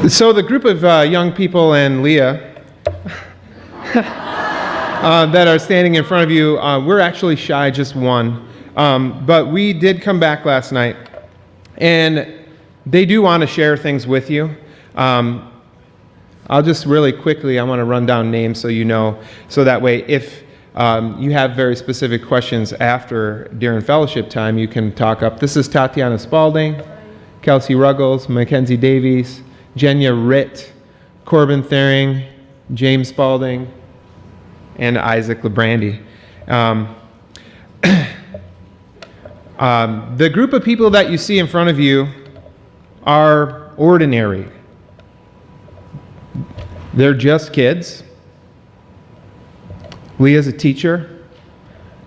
So the group of young people and Leah that are standing in front of you, we're actually shy, just one. But we did come back last night, and they do want to share things with you. I'll just really quickly, I want to run down names so you know, so that way if you have very specific questions during fellowship time, you can talk up. This is Tatiana Spalding, Kelsey Ruggles, Mackenzie Davies, Jenya Ritt, Corbin Thering, James Spalding, and Isaac Lebrandi. The group of people that you see in front of you are ordinary. They're just kids. Leah's a teacher.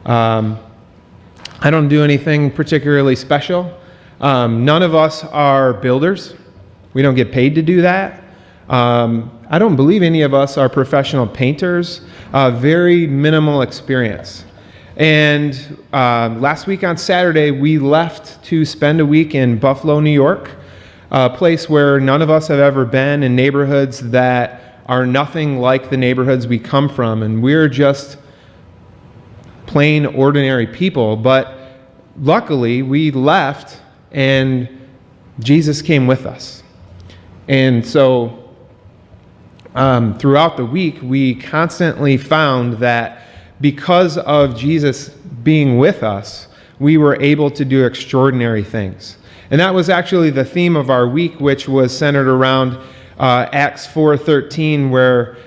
I don't do anything particularly special. None of us are builders. We don't get paid to do that. I don't believe any of us are professional painters. Very minimal experience. And last week on Saturday, we left to spend a week in Buffalo, New York, a place where none of us have ever been, in neighborhoods that are nothing like the neighborhoods we come from. And we're just plain ordinary people. But luckily, we left and Jesus came with us. And so throughout the week, we constantly found that because of Jesus being with us, we were able to do extraordinary things. And that was actually the theme of our week, which was centered around Acts 4:13, where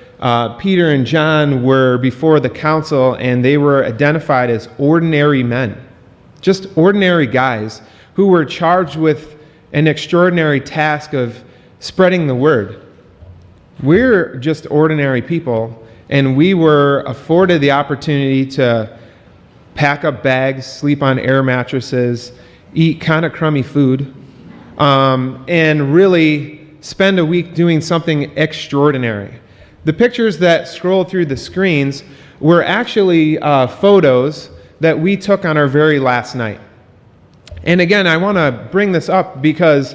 Peter and John were before the council, and they were identified as ordinary men, just ordinary guys who were charged with an extraordinary task of spreading the word. We're just ordinary people, and we were afforded the opportunity to pack up bags, sleep on air mattresses, eat kind of crummy food, and really spend a week doing something extraordinary. The pictures that scroll through the screens were actually photos that we took on our very last night. And again, I want to bring this up because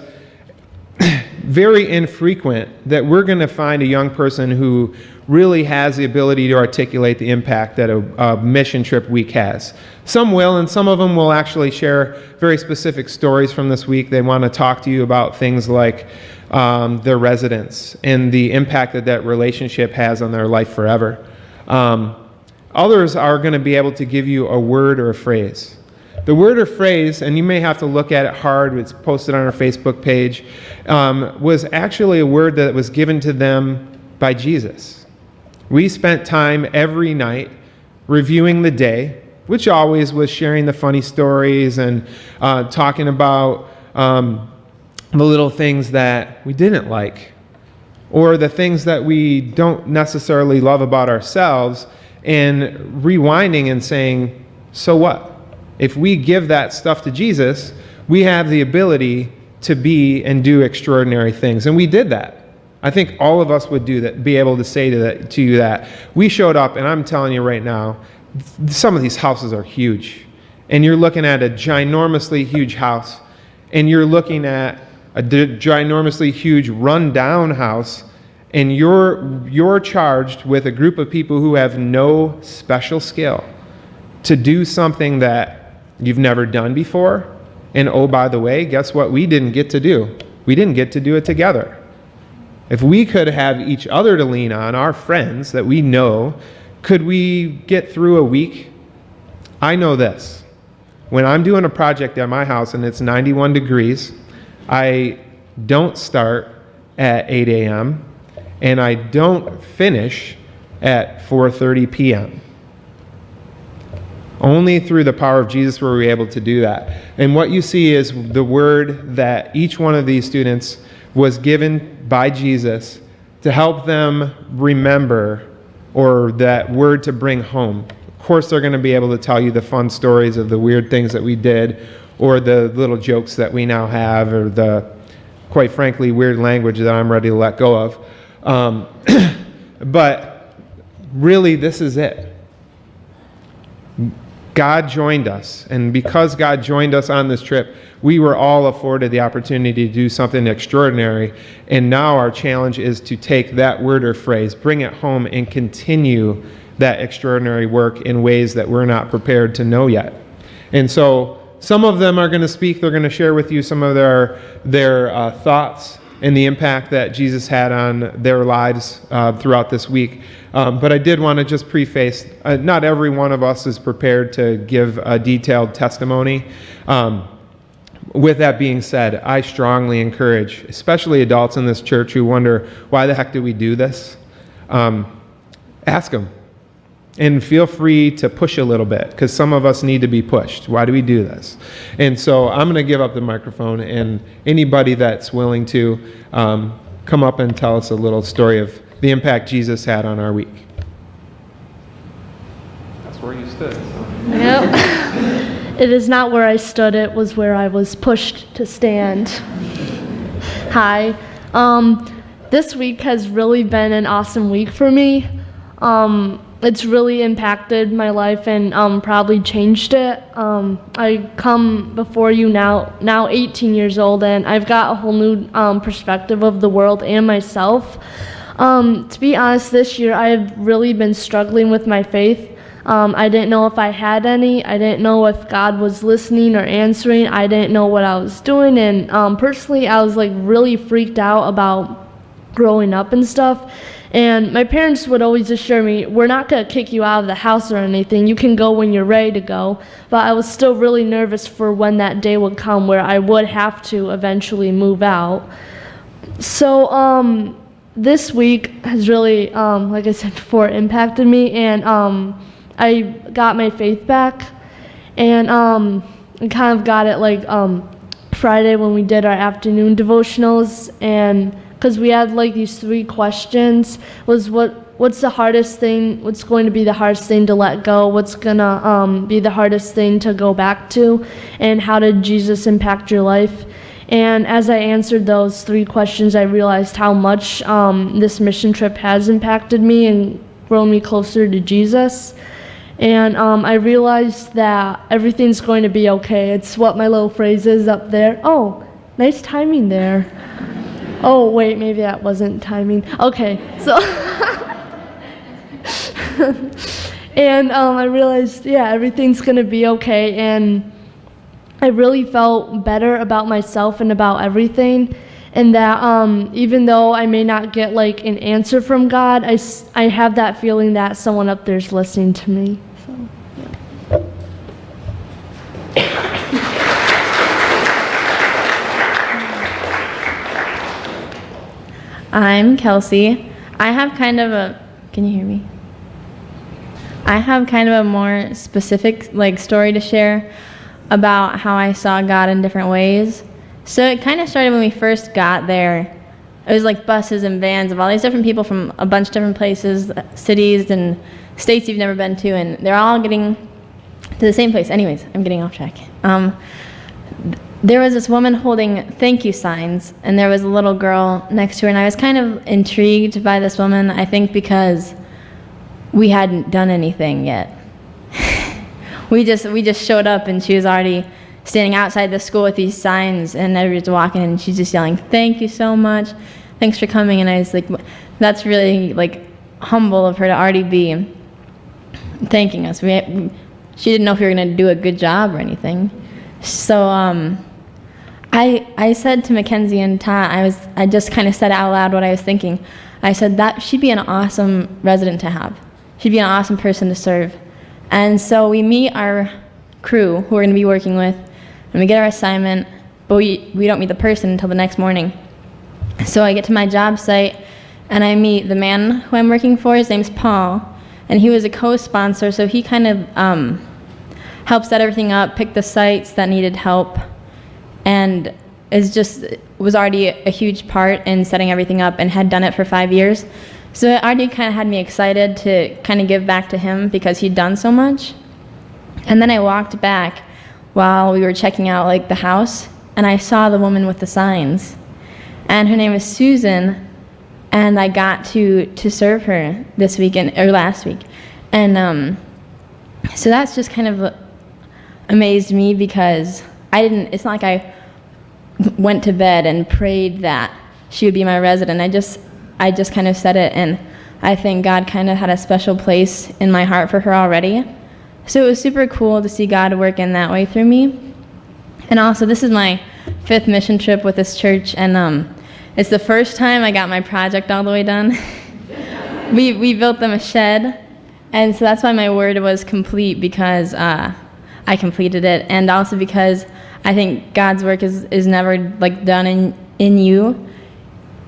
very infrequent that we're going to find a young person who really has the ability to articulate the impact that a mission trip week has. Some will, and some of them will actually share very specific stories from this week. They want to talk to you about things like their residence and the impact that that relationship has on their life forever. Others are going to be able to give you a word or a phrase. The word or phrase, and you may have to look at it hard, it's posted on our Facebook page, was actually a word that was given to them by Jesus. We spent time every night reviewing the day, which always was sharing the funny stories and talking about the little things that we didn't like, or the things that we don't necessarily love about ourselves, and rewinding and saying, so what? If we give that stuff to Jesus, we have the ability to be and do extraordinary things. And we did that. I think all of us would do that, be able to say to you that. We showed up, and I'm telling you right now, some of these houses are huge. And you're looking at a ginormously huge house, and you're looking at a ginormously huge run-down house, and you're charged with a group of people who have no special skill to do something that you've never done before. And oh, by the way, guess what we didn't get to do? We didn't get to do it together. If we could have each other to lean on, our friends that we know, could we get through a week? I know this. When I'm doing a project at my house and it's 91 degrees, I don't start at 8 a.m. and I don't finish at 4:30 p.m. Only through the power of Jesus were we able to do that. And what you see is the word that each one of these students was given by Jesus to help them remember, or that word to bring home. Of course, they're going to be able to tell you the fun stories of the weird things that we did, or the little jokes that we now have, or the, quite frankly, weird language that I'm ready to let go of. But really, this is it. God joined us, and because God joined us on this trip, we were all afforded the opportunity to do something extraordinary, and now our challenge is to take that word or phrase, bring it home, and continue that extraordinary work in ways that we're not prepared to know yet. And so some of them are going to speak. They're going to share with you some of their thoughts and the impact that Jesus had on their lives throughout this week. But I did want to just preface, not every one of us is prepared to give a detailed testimony. With that being said, I strongly encourage, especially adults in this church who wonder, why the heck do we do this? Ask them. And feel free to push a little bit, because some of us need to be pushed. Why do we do this? And so I'm going to give up the microphone, and anybody that's willing to come up and tell us a little story of the impact Jesus had on our week. That's where you stood. So. Yep. It is not where I stood, it was where I was pushed to stand. Hi. This week has really been an awesome week for me. It's really impacted my life and probably changed it. I come before you now 18 years old, and I've got a whole new perspective of the world and myself. To be honest, this year I've really been struggling with my faith. I didn't know if I had any. I didn't know if God was listening or answering. I didn't know what I was doing, and personally I was like really freaked out about growing up and stuff. And my parents would always assure me, we're not going to kick you out of the house or anything. You can go when you're ready to go. But I was still really nervous for when that day would come where I would have to eventually move out. So this week has really, like I said before, impacted me. And I got my faith back. And I kind of got it like Friday when we did our afternoon devotionals. And because we had like these 3 questions, was what's the hardest thing, what's going to be the hardest thing to let go, what's going to be the hardest thing to go back to, and how did Jesus impact your life? And as I answered those 3 questions, I realized how much this mission trip has impacted me and grown me closer to Jesus. And I realized that everything's going to be okay. It's what my little phrase is up there. Oh, nice timing there. Oh, wait, maybe that wasn't timing. Okay, so, and I realized, yeah, everything's going to be okay, and I really felt better about myself and about everything, and that even though I may not get, like, an answer from God, I have that feeling that someone up there's listening to me, so, yeah. I'm Kelsey. I have kind of a, can you hear me? I have kind of a more specific story to share about how I saw God in different ways. So it kind of started when we first got there. It was like buses and vans of all these different people from a bunch of different places, cities and states you've never been to, and they're all getting to the same place. Anyways, I'm getting off track. There was this woman holding thank you signs, and there was a little girl next to her, and I was kind of intrigued by this woman, I think because we hadn't done anything yet. we just showed up, and she was already standing outside the school with these signs, and everybody's walking, and she's just yelling, "Thank you so much, thanks for coming." And I was like, that's really humble of her to already be thanking us. She didn't know if we were going to do a good job or anything. So I said to Mackenzie and Todd, I just kind of said out loud what I was thinking. I said that she'd be an awesome resident to have. She'd be an awesome person to serve. And so we meet our crew who we're going to be working with, and we get our assignment, but we don't meet the person until the next morning. So I get to my job site, and I meet the man who I'm working for. His name's Paul, and he was a co-sponsor, so he kind of helped set everything up, picked the sites that needed help, and was already a huge part in setting everything up and had done it for 5 years. So it already kind of had me excited to kind of give back to him because he'd done so much. And then I walked back while we were checking out the house, and I saw the woman with the signs. And her name is Susan, and I got to serve her this weekend, or last week. And so that's just kind of amazed me because it's not like I went to bed and prayed that she would be my resident. I just kind of said it, and I think God kind of had a special place in my heart for her already. So it was super cool to see God work in that way through me. And also, this is my 5th mission trip with this church, and it's the first time I got my project all the way done. we built them a shed, and so that's why my word was complete, because I completed it, and also because I think God's work is never like done in you.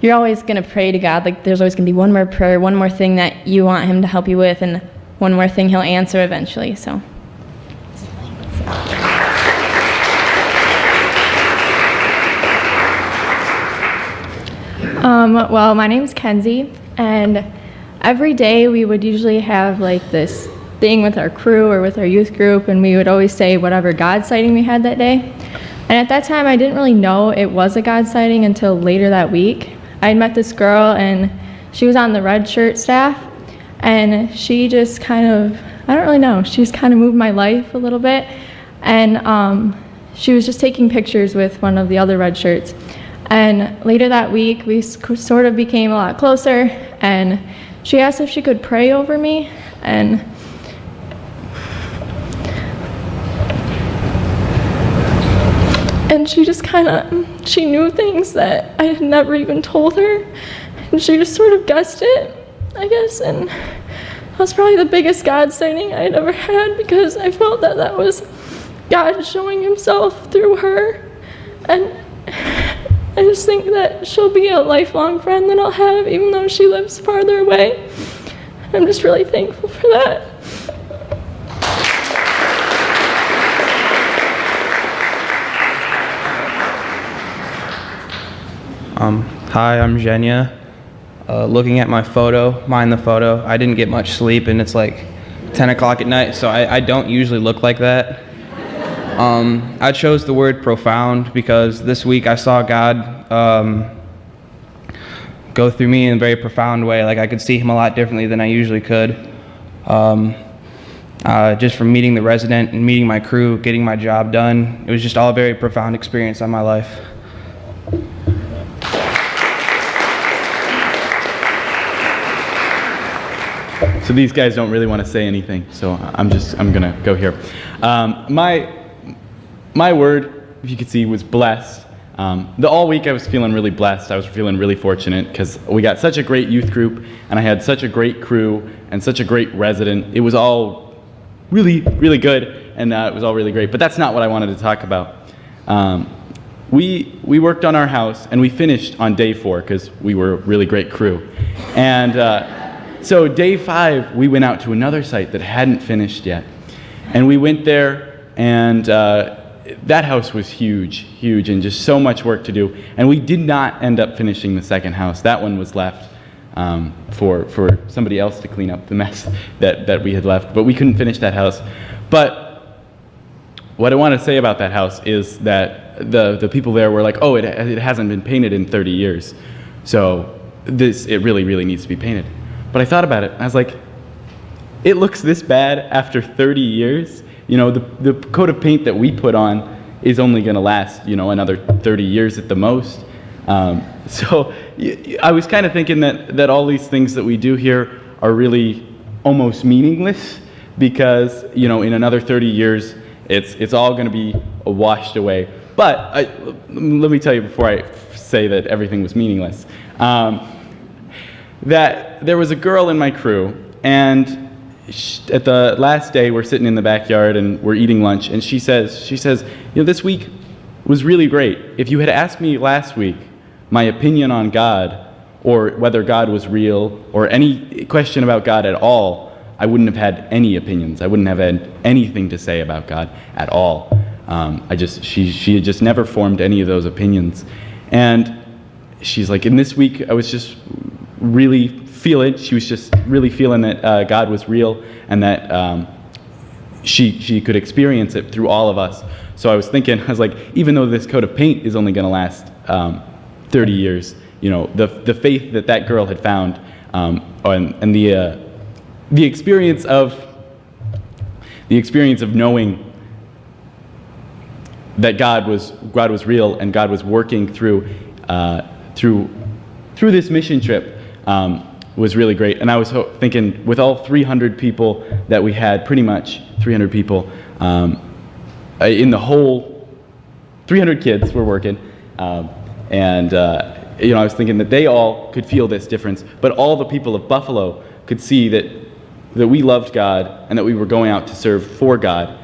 You're always going to pray to God. Like, there's always going to be one more prayer, one more thing that you want him to help you with, and one more thing he'll answer eventually. So. Well, my name's Kenzie, and every day we would usually have like this thing with our crew or with our youth group, and we would always say whatever God sighting we had that day. And at that time, I didn't really know it was a God sighting until later that week. I had met this girl, and she was on the red shirt staff, and she just kind of, I don't really know, she just kind of moved my life a little bit. And she was just taking pictures with one of the other red shirts. And later that week, we sort of became a lot closer, and she asked if she could pray over me, and she just kind of, she knew things that I had never even told her, and she just sort of guessed it, I guess, and that was probably the biggest God sighting I had ever had, because I felt that that was God showing himself through her, and I just think that she'll be a lifelong friend that I'll have, even though she lives farther away. I'm just really thankful for that. Hi, I'm Zhenya. Looking at my photo, the photo, I didn't get much sleep, and it's like 10 o'clock at night, so I don't usually look like that. I chose the word profound because this week I saw God go through me in a very profound way. Like, I could see him a lot differently than I usually could. Just from meeting the resident and meeting my crew, getting my job done, it was just all a very profound experience on my life. So these guys don't really want to say anything, so I'm gonna go here. My word, if you could see, was blessed. All week I was feeling really blessed. I was feeling really fortunate because we got such a great youth group, and I had such a great crew and such a great resident. It was all really, really good, and it was all really great. But that's not what I wanted to talk about. We worked on our house, and we finished on day 4 because we were a really great crew. And so day 5, we went out to another site that hadn't finished yet. And we went there, and that house was huge, and just so much work to do. And we did not end up finishing the second house. That one was left for somebody else to clean up the mess that we had left. But we couldn't finish that house. But what I want to say about that house is that the people there were like, oh, it hasn't been painted in 30 years. So it really, really needs to be painted. But I thought about it, and I was like, it looks this bad after 30 years? You know, the coat of paint that we put on is only going to last, another 30 years at the most. So I was kind of thinking that all these things that we do here are really almost meaningless because, in another 30 years, it's all going to be washed away. But let me tell you before I say that everything was meaningless, that there was a girl in my crew, and at the last day we're sitting in the backyard and we're eating lunch, and she says, this week was really great. If you had asked me last week my opinion on God, or whether God was real, or any question about God at all, I wouldn't have had any opinions. I wouldn't have had anything to say about God at all. She had just never formed any of those opinions. And she's like, in this week I was just really she was just really feeling that God was real, and that she could experience it through all of us. So I was like, even though this coat of paint is only going to last 30 years, the faith that girl had found, and the experience of knowing that God was real and God was working through this mission trip was really great. And I was thinking, with all 300 people that we had, pretty much 300 people in the whole 300 kids were working, and I was thinking that they all could feel this difference, but all the people of Buffalo could see that we loved God and that we were going out to serve for God,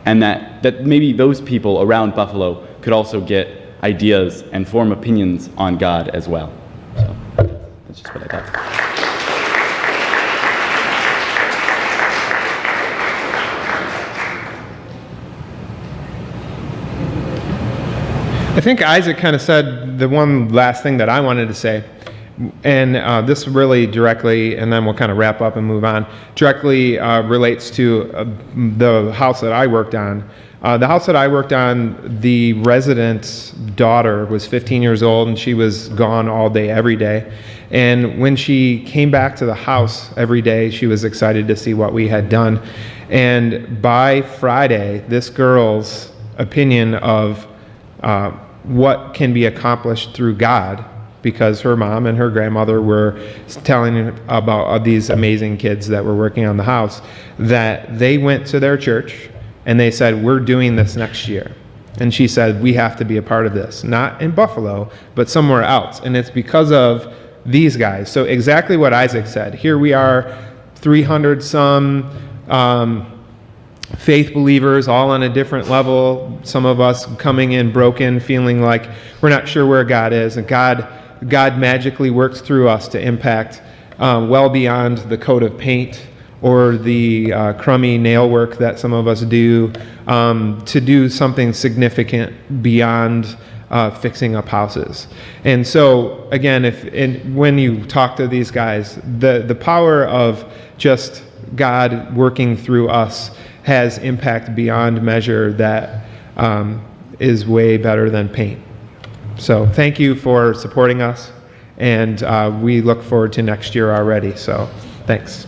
and that maybe those people around Buffalo could also get ideas and form opinions on God as well. So that's just what I thought. I think Isaac kind of said the one last thing that I wanted to say, and this really directly, and then we'll kind of wrap up and move on, directly relates to the house that I worked on. The house that I worked on, the resident's daughter was 15 years old, and she was gone all day, every day. And when she came back to the house every day, she was excited to see what we had done. And by Friday, this girl's opinion of what can be accomplished through God, because her mom and her grandmother were telling about these amazing kids that were working on the house, that they went to their church and they said, we're doing this next year. And she said, we have to be a part of this, not in Buffalo, but somewhere else. And it's because of these guys. So exactly what Isaac said. Here we are, 300 some faith believers, all on a different level. Some of us coming in broken, feeling like we're not sure where God is. And God magically works through us to impact well beyond the coat of paint or the crummy nail work that some of us do, to do something significant beyond fixing up houses. And so, again, when you talk to these guys, the power of just God working through us has impact beyond measure that is way better than paint. So thank you for supporting us, and we look forward to next year already. So thanks.